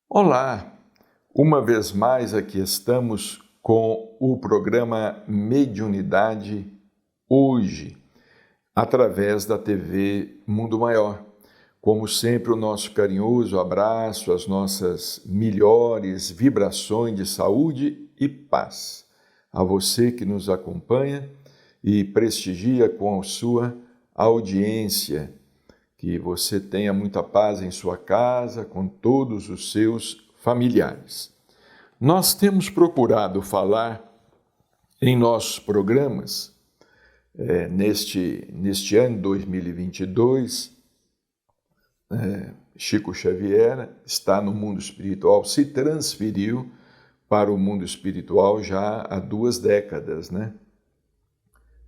Olá! Uma vez mais aqui estamos com o programa Mediunidade hoje, através da TV Mundo Maior. Como sempre, o nosso carinhoso abraço, as nossas melhores vibrações de saúde e paz a você que nos acompanha e prestigia com a sua audiência. Que você tenha muita paz em sua casa, com todos os seus familiares. Nós temos procurado falar em nossos programas, neste ano 2022, Chico Xavier está no mundo espiritual, se transferiu para o mundo espiritual já há 2 décadas,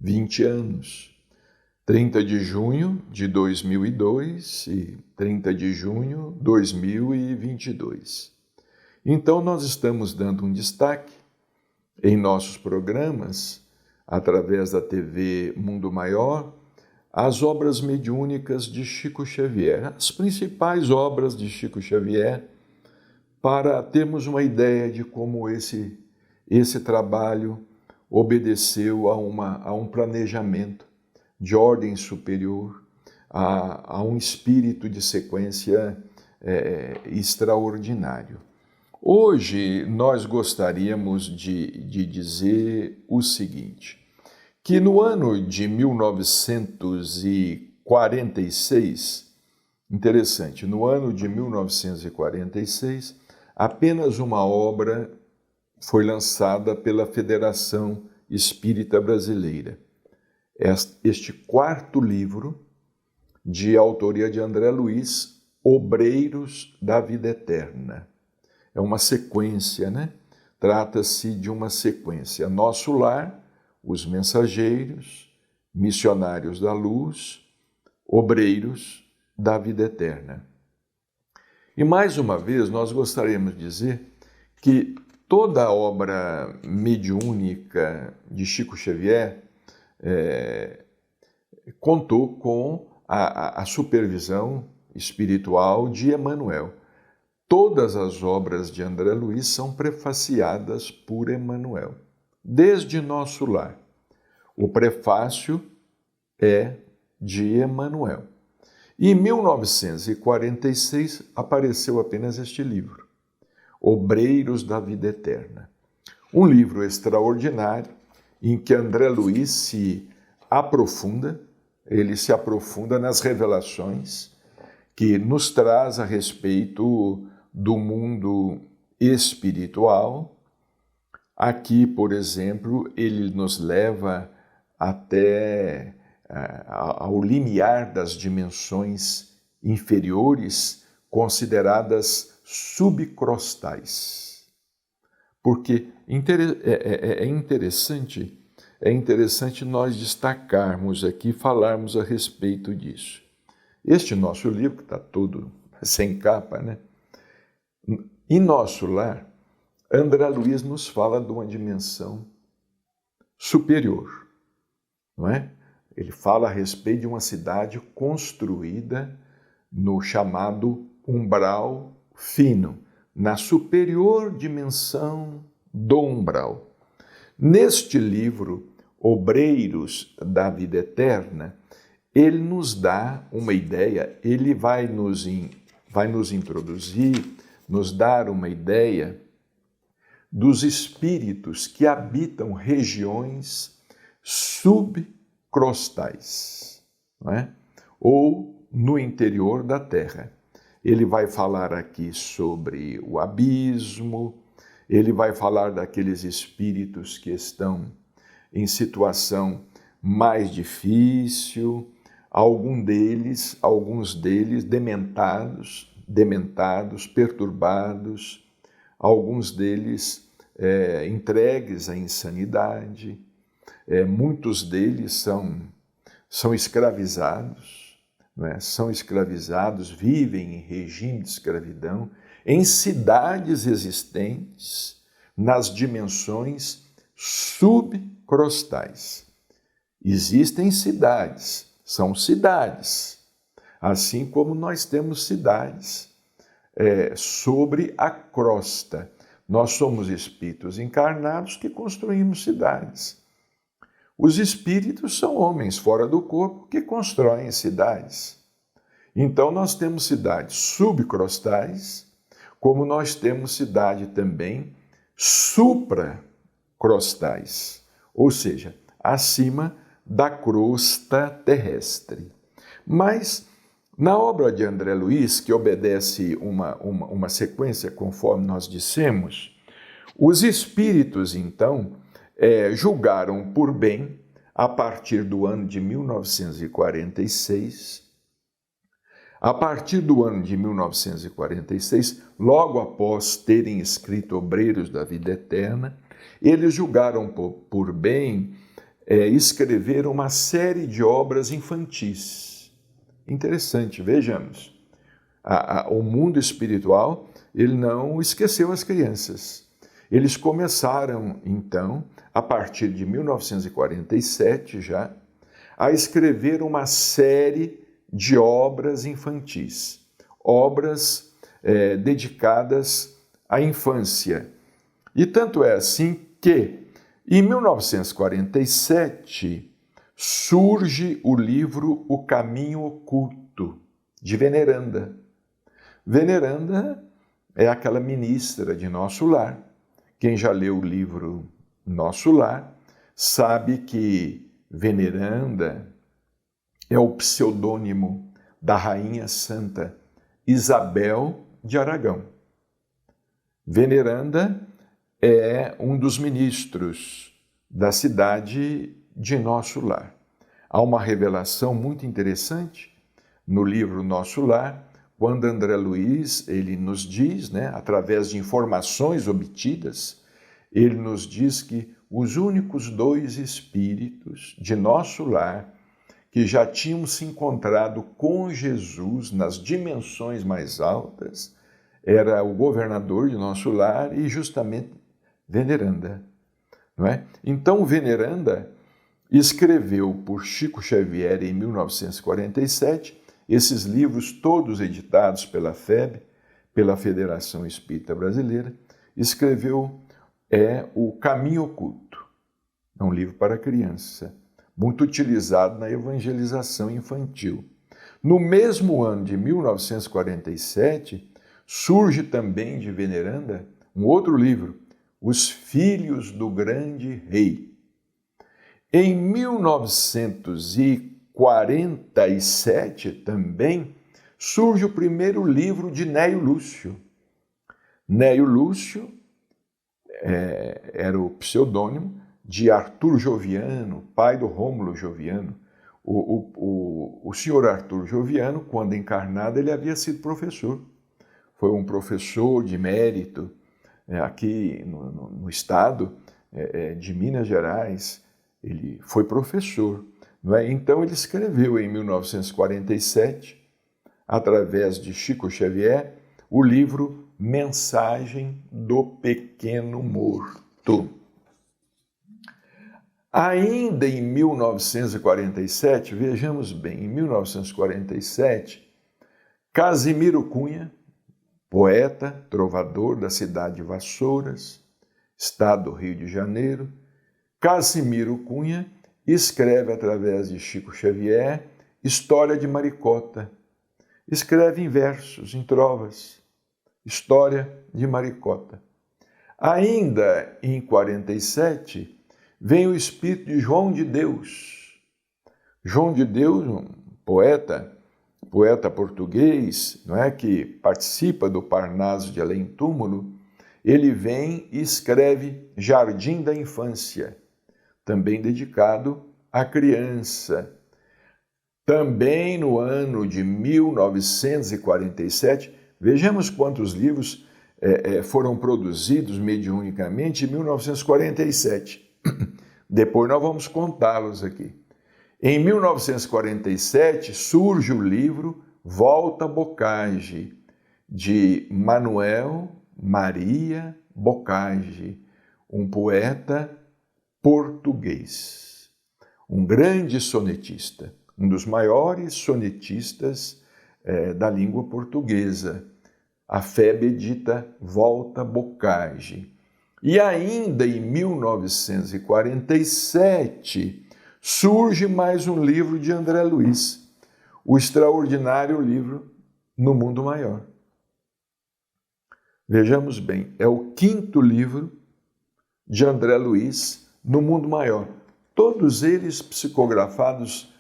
20 anos. 30 de junho de 2002 e 30 de junho de 2022. Então, nós estamos dando um destaque em nossos programas, através da TV Mundo Maior, às obras mediúnicas de Chico Xavier, as principais obras de Chico Xavier, para termos uma ideia de como esse trabalho obedeceu a um planejamento de ordem superior, a um espírito de sequência extraordinário. Hoje nós gostaríamos de dizer o seguinte, que no ano de 1946, interessante, no ano de 1946, apenas uma obra foi lançada pela Federação Espírita Brasileira. Este 4º livro, de autoria de André Luiz, Obreiros da Vida Eterna. É uma sequência, Trata-se de uma sequência. Nosso Lar, Os Mensageiros, Missionários da Luz, Obreiros da Vida Eterna. E mais uma vez, nós gostaríamos de dizer que toda a obra mediúnica de Chico Xavier contou com a supervisão espiritual de Emmanuel. Todas as obras de André Luiz são prefaciadas por Emmanuel, desde Nosso Lar. O prefácio é de Emmanuel. E em 1946 apareceu apenas este livro, Obreiros da Vida Eterna. Um livro extraordinário, em que André Luiz se aprofunda nas revelações que nos traz a respeito do mundo espiritual. Aqui, por exemplo, ele nos leva até ao limiar das dimensões inferiores, consideradas subcrostais. Porque é interessante nós destacarmos aqui, falarmos a respeito disso. Este nosso livro, que está todo sem capa, Em Nosso Lar, André Luiz nos fala de uma dimensão superior, não é? Ele fala a respeito de uma cidade construída no chamado umbral fino, na superior dimensão do umbral. Neste livro, Obreiros da Vida Eterna, ele nos dá uma ideia, ele vai nos introduzir, nos dar uma ideia dos espíritos que habitam regiões subcrostais, não é? Ou no interior da Terra. Ele vai falar aqui sobre o abismo, ele vai falar daqueles espíritos que estão em situação mais difícil, alguns deles dementados, dementados, perturbados, alguns deles entregues à insanidade, muitos deles são escravizados, não é? São escravizados, vivem em regime de escravidão, em cidades existentes, nas dimensões subcrostais. Existem cidades, são cidades, assim como nós temos cidades sobre a crosta. Nós somos espíritos encarnados que construímos cidades. Os espíritos são homens fora do corpo que constroem cidades. Então nós temos cidades subcrostais, como nós temos cidade também supracrostais, ou seja, acima da crosta terrestre. Mas na obra de André Luiz, que obedece uma sequência conforme nós dissemos, os espíritos então julgaram por bem, a partir do ano de 1946, logo após terem escrito Obreiros da Vida Eterna, eles julgaram por bem escrever uma série de obras infantis. Interessante, vejamos. O mundo espiritual, ele não esqueceu as crianças. Eles começaram, então, a partir de 1947 já, a escrever uma série de obras infantis, obras dedicadas à infância. E tanto é assim que, em 1947, surge o livro O Caminho Oculto, de Veneranda. Veneranda é aquela ministra de Nosso Lar. Quem já leu o livro Nosso Lar sabe que Veneranda é o pseudônimo da Rainha Santa Isabel de Aragão. Veneranda é um dos ministros da cidade de Nosso Lar. Há uma revelação muito interessante no livro Nosso Lar, quando André Luiz ele nos diz, através de informações obtidas, ele nos diz que os únicos 2 espíritos de Nosso Lar que já tinham se encontrado com Jesus nas dimensões mais altas era o governador de Nosso Lar e justamente Veneranda. Não é? Então, Veneranda escreveu por Chico Xavier em 1947 esses livros todos editados pela FEB, pela Federação Espírita Brasileira, escreveu O Caminho Oculto. É um livro para criança, muito utilizado na evangelização infantil. No mesmo ano de 1947, surge também de Veneranda um outro livro, Os Filhos do Grande Rei. Em 1947 também surge o primeiro livro de Néio Lúcio. Néio Lúcio era o pseudônimo de Arthur Joviano, pai do Rômulo Joviano. O senhor Arthur Joviano, quando encarnado, ele havia sido professor. Foi um professor de mérito aqui no estado de Minas Gerais. Ele foi professor. Não é? Então ele escreveu em 1947, através de Chico Xavier, o livro Mensagem do Pequeno Morto. Ainda em 1947, vejamos bem, em 1947, Casimiro Cunha, poeta, trovador da cidade de Vassouras, estado do Rio de Janeiro, Casimiro Cunha escreve através de Chico Xavier História de Maricota. Escreve em versos, em trovas, História de Maricota. Ainda em 47, vem o espírito de João de Deus. João de Deus, um poeta português, não é, que participa do Parnaso de Além Túmulo, ele vem e escreve Jardim da Infância, também dedicado à criança. Também no ano de 1947, Vejamos quantos livros foram produzidos mediunicamente em 1947. Depois nós vamos contá-los aqui. Em 1947 surge o livro Volta Boccagi, de Manuel Maria Boccagi, um poeta português, um grande sonetista, um dos maiores sonetistas da língua portuguesa. A fé bendita Volta Boccagi. E ainda em 1947 surge mais um livro de André Luiz, o extraordinário livro No Mundo Maior. Vejamos bem, é o 5º livro de André Luiz, No Mundo Maior. Todos eles psicografados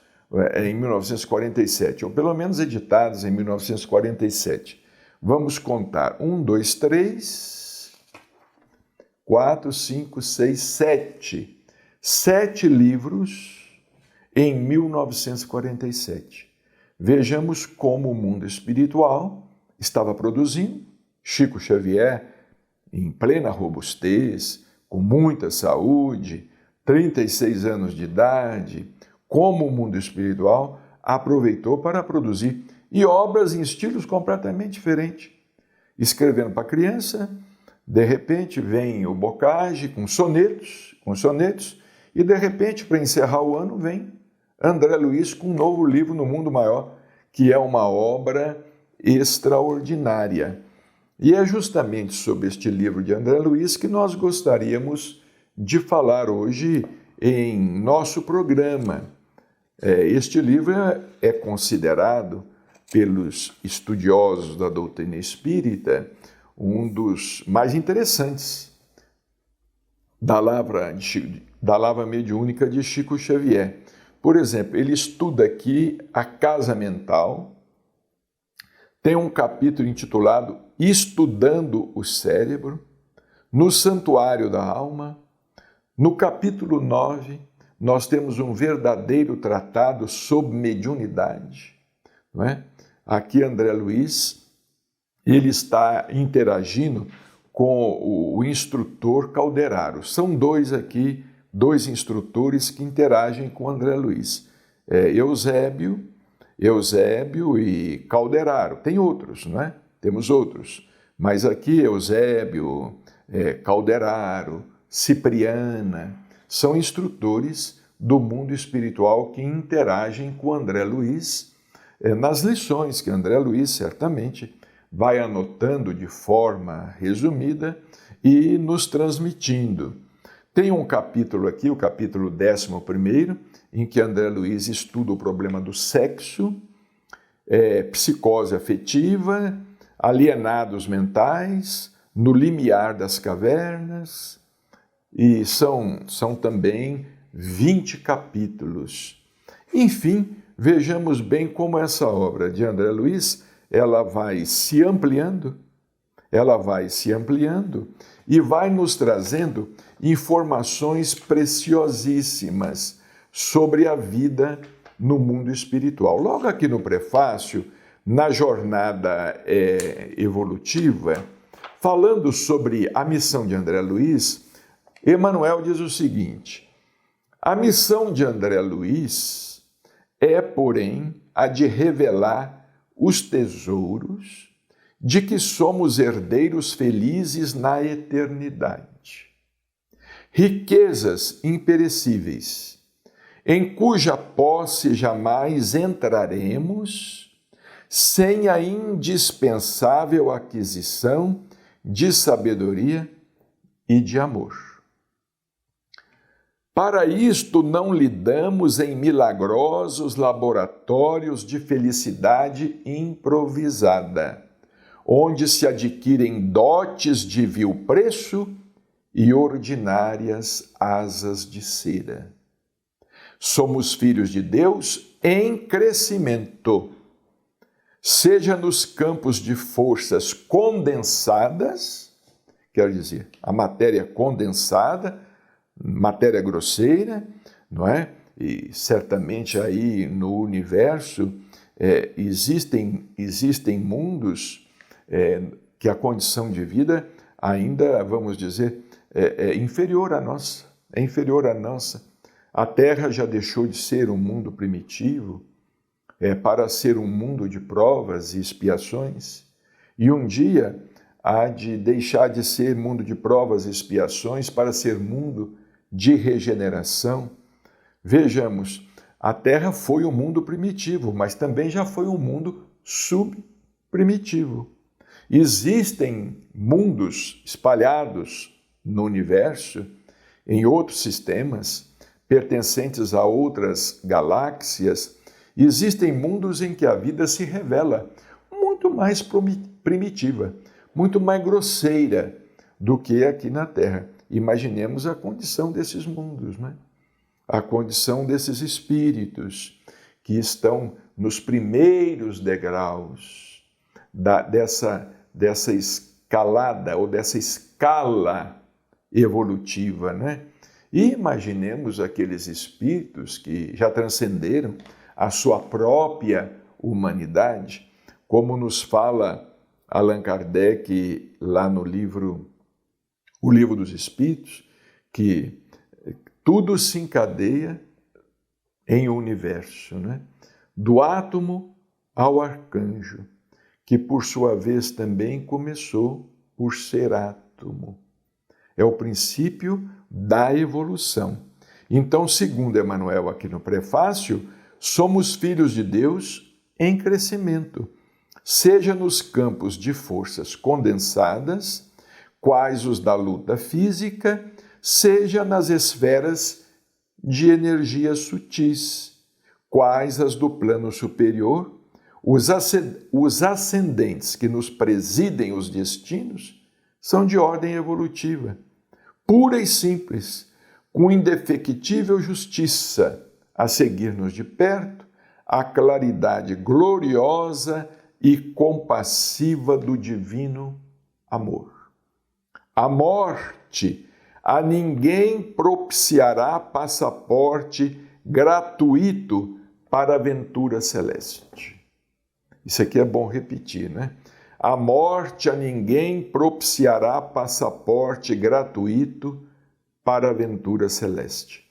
em 1947, ou pelo menos editados em 1947. Vamos contar: 1, 2, 3, 4, 5, 6, 7. 7 livros em 1947. Vejamos como o mundo espiritual estava produzindo. Chico Xavier, em plena robustez, com muita saúde, 36 anos de idade, como o mundo espiritual aproveitou para produzir, e obras em estilos completamente diferentes. Escrevendo para criança, de repente vem o Boccagi com sonetos, e de repente, para encerrar o ano, vem André Luiz com um novo livro No Mundo Maior, que é uma obra extraordinária. E é justamente sobre este livro de André Luiz que nós gostaríamos de falar hoje em nosso programa. Este livro é considerado pelos estudiosos da doutrina espírita um dos mais interessantes da lavra mediúnica de Chico Xavier. Por exemplo, ele estuda aqui a casa mental, tem um capítulo intitulado Estudando o Cérebro, no Santuário da Alma. No capítulo 9, nós temos um verdadeiro tratado sobre mediunidade. Não é? Aqui André Luiz, ele está interagindo com o instrutor Calderaro. São dois instrutores que interagem com André Luiz. Eusébio e Calderaro. Tem outros, não é? Temos outros. Mas aqui Eusébio, Calderaro, Cipriana, são instrutores do mundo espiritual que interagem com André Luiz nas lições que André Luiz certamente vai anotando de forma resumida e nos transmitindo. Tem um capítulo aqui, o capítulo 11º, em que André Luiz estuda o problema do sexo, psicose afetiva, alienados mentais, no limiar das cavernas, e são também 20 capítulos. Enfim, vejamos bem como essa obra de André Luiz, ela vai se ampliando e vai nos trazendo informações preciosíssimas sobre a vida no mundo espiritual. Logo aqui no prefácio, na jornada evolutiva, falando sobre a missão de André Luiz, Emmanuel diz o seguinte: a missão de André Luiz é, porém, a de revelar os tesouros de que somos herdeiros felizes na eternidade. Riquezas imperecíveis, em cuja posse jamais entraremos sem a indispensável aquisição de sabedoria e de amor. Para isto não lidamos em milagrosos laboratórios de felicidade improvisada, onde se adquirem dotes de vil preço e ordinárias asas de cera. Somos filhos de Deus em crescimento, seja nos campos de forças condensadas, quer dizer, a matéria condensada, matéria grosseira, não é? E certamente aí no universo existem mundos que a condição de vida ainda, vamos dizer, é inferior à nossa. É inferior à nossa. A Terra já deixou de ser um mundo primitivo para ser um mundo de provas e expiações. E um dia há de deixar de ser mundo de provas e expiações para ser mundo de regeneração. Vejamos, a Terra foi um mundo primitivo, mas também já foi um mundo subprimitivo. Existem mundos espalhados no universo, em outros sistemas, pertencentes a outras galáxias. Existem mundos em que a vida se revela muito mais primitiva, muito mais grosseira do que aqui na Terra. Imaginemos a condição desses mundos, né? A condição desses espíritos que estão nos primeiros degraus dessa escalada ou dessa escala evolutiva, né? E imaginemos aqueles espíritos que já transcenderam a sua própria humanidade, como nos fala Allan Kardec lá no livro O Livro dos Espíritos, que tudo se encadeia em um universo, né? Do átomo ao arcanjo, que por sua vez também começou por ser átomo. É o princípio da evolução. Então, segundo Emmanuel aqui no prefácio, somos filhos de Deus em crescimento, seja nos campos de forças condensadas, quais os da luta física, seja nas esferas de energias sutis, quais as do plano superior, os ascendentes que nos presidem os destinos são de ordem evolutiva, pura e simples, com indefectível justiça a seguir-nos de perto, a claridade gloriosa e compassiva do divino amor. A morte a ninguém propiciará passaporte gratuito para a aventura celeste. Isso aqui é bom repetir, né? A morte a ninguém propiciará passaporte gratuito para a aventura celeste.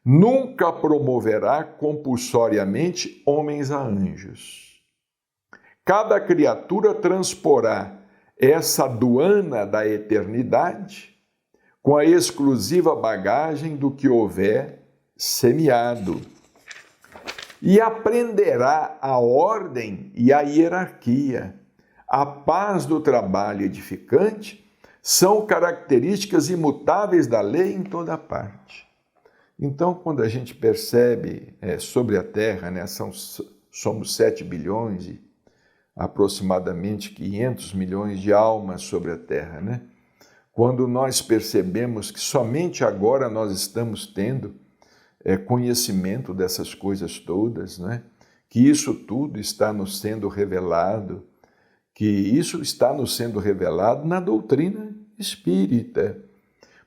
Nunca promoverá compulsoriamente homens a anjos. Cada criatura transporá essa aduana da eternidade com a exclusiva bagagem do que houver semeado. E aprenderá a ordem e a hierarquia. A paz do trabalho edificante são características imutáveis da lei em toda parte. Então, quando a gente percebe sobre a Terra, né, somos 7 bilhões e aproximadamente 500 milhões de almas sobre a Terra, né? Quando nós percebemos que somente agora nós estamos tendo conhecimento dessas coisas todas, né? Que isso tudo está nos sendo revelado, que isso está nos sendo revelado na doutrina espírita.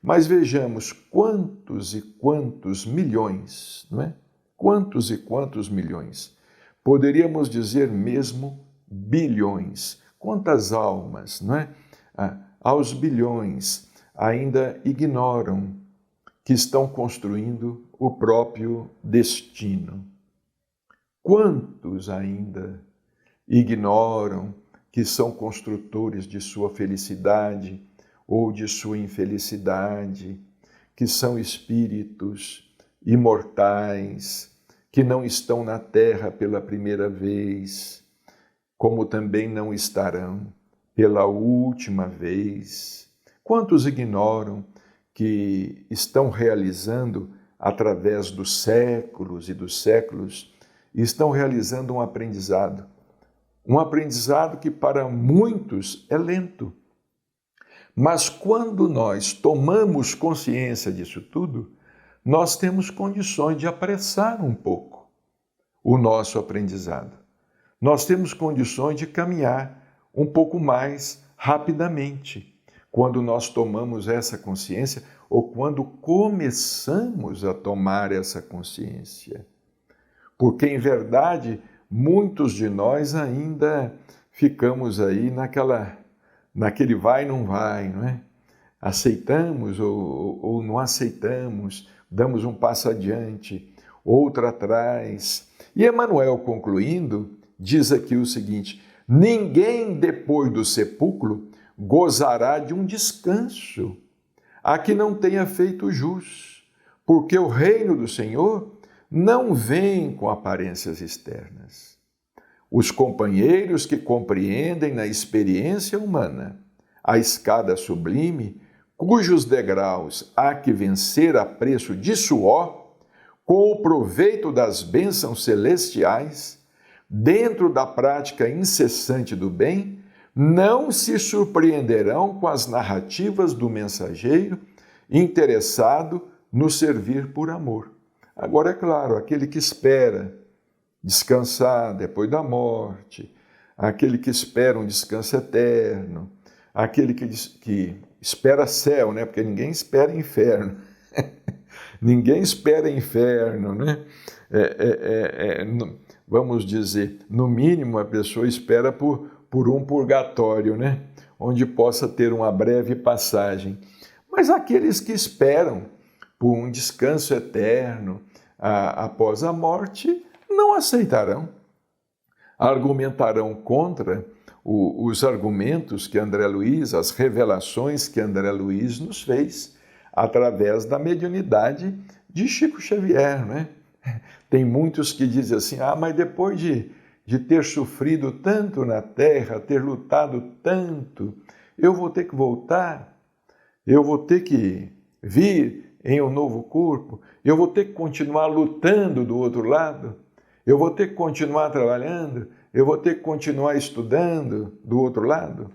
Mas vejamos quantos e quantos milhões, não é? Quantos e quantos milhões. Poderíamos dizer mesmo bilhões. Quantas almas, não é? Aos bilhões ainda ignoram que estão construindo o próprio destino. Quantos ainda ignoram que são construtores de sua felicidade ou de sua infelicidade, que são espíritos imortais, que não estão na Terra pela primeira vez, como também não estarão pela última vez. Quantos ignoram que estão realizando, através dos séculos e dos séculos, estão realizando um aprendizado que para muitos é lento. Mas quando nós tomamos consciência disso tudo, nós temos condições de apressar um pouco o nosso aprendizado. Nós temos condições de caminhar um pouco mais rapidamente quando nós tomamos essa consciência ou quando começamos a tomar essa consciência. Porque, em verdade, muitos de nós ainda ficamos aí naquele vai, não vai, não é? Aceitamos ou não aceitamos, damos um passo adiante, outro atrás. E Emmanuel, concluindo, diz aqui o seguinte: ninguém depois do sepulcro gozará de um descanso a que não tenha feito jus, porque o reino do Senhor não vem com aparências externas. Os companheiros que compreendem na experiência humana a escada sublime, cujos degraus há que vencer a preço de suor, com o proveito das bênçãos celestiais, dentro da prática incessante do bem, não se surpreenderão com as narrativas do mensageiro interessado no servir por amor. Agora, é claro, aquele que espera descansar depois da morte, aquele que espera um descanso eterno, aquele que espera céu, né? Porque ninguém espera inferno. Ninguém espera inferno, né? Vamos dizer, no mínimo a pessoa espera por um purgatório, né? Onde possa ter uma breve passagem. Mas aqueles que esperam por um descanso eterno após a morte, não aceitarão. Argumentarão contra os argumentos que André Luiz, as revelações que André Luiz nos fez através da mediunidade de Chico Xavier, né? Tem muitos que dizem assim, mas depois de ter sofrido tanto na Terra, ter lutado tanto, eu vou ter que voltar, eu vou ter que vir em um novo corpo, eu vou ter que continuar lutando do outro lado, eu vou ter que continuar trabalhando, eu vou ter que continuar estudando do outro lado.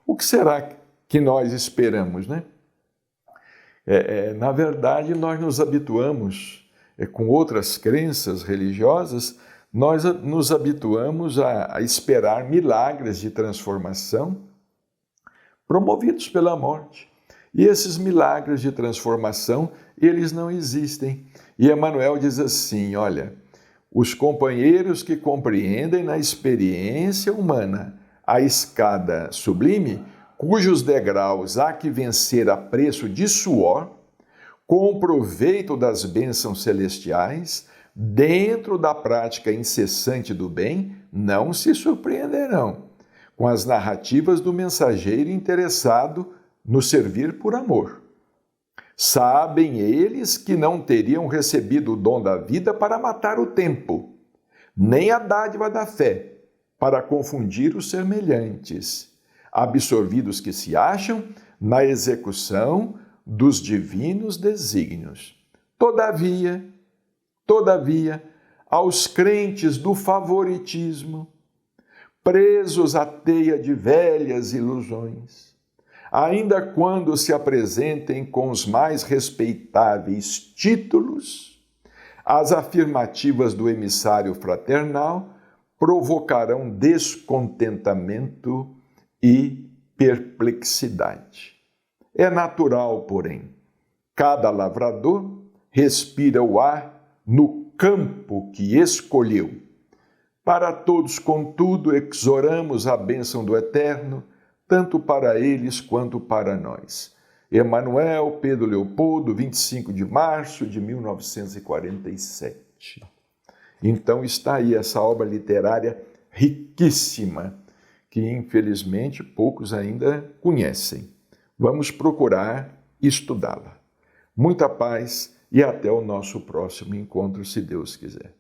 O que será que nós esperamos, né? Na verdade, nós nos habituamos, com outras crenças religiosas, nós nos habituamos a esperar milagres de transformação promovidos pela morte. E esses milagres de transformação, eles não existem. E Emmanuel diz assim, olha, os companheiros que compreendem na experiência humana a escada sublime, cujos degraus há que vencer a preço de suor, com o proveito das bênçãos celestiais, dentro da prática incessante do bem, não se surpreenderão com as narrativas do mensageiro interessado no servir por amor. Sabem eles que não teriam recebido o dom da vida para matar o tempo, nem a dádiva da fé para confundir os semelhantes, absorvidos que se acham na execução dos divinos desígnios. Todavia, aos crentes do favoritismo, presos à teia de velhas ilusões, ainda quando se apresentem com os mais respeitáveis títulos, as afirmativas do emissário fraternal provocarão descontentamento e perplexidade. É natural, porém, cada lavrador respira o ar no campo que escolheu. Para todos, contudo, exoramos a bênção do Eterno, tanto para eles quanto para nós. Emmanuel Pedro Leopoldo, 25 de março de 1947. Então está aí essa obra literária riquíssima, que infelizmente poucos ainda conhecem. Vamos procurar estudá-la. Muita paz e até o nosso próximo encontro, se Deus quiser.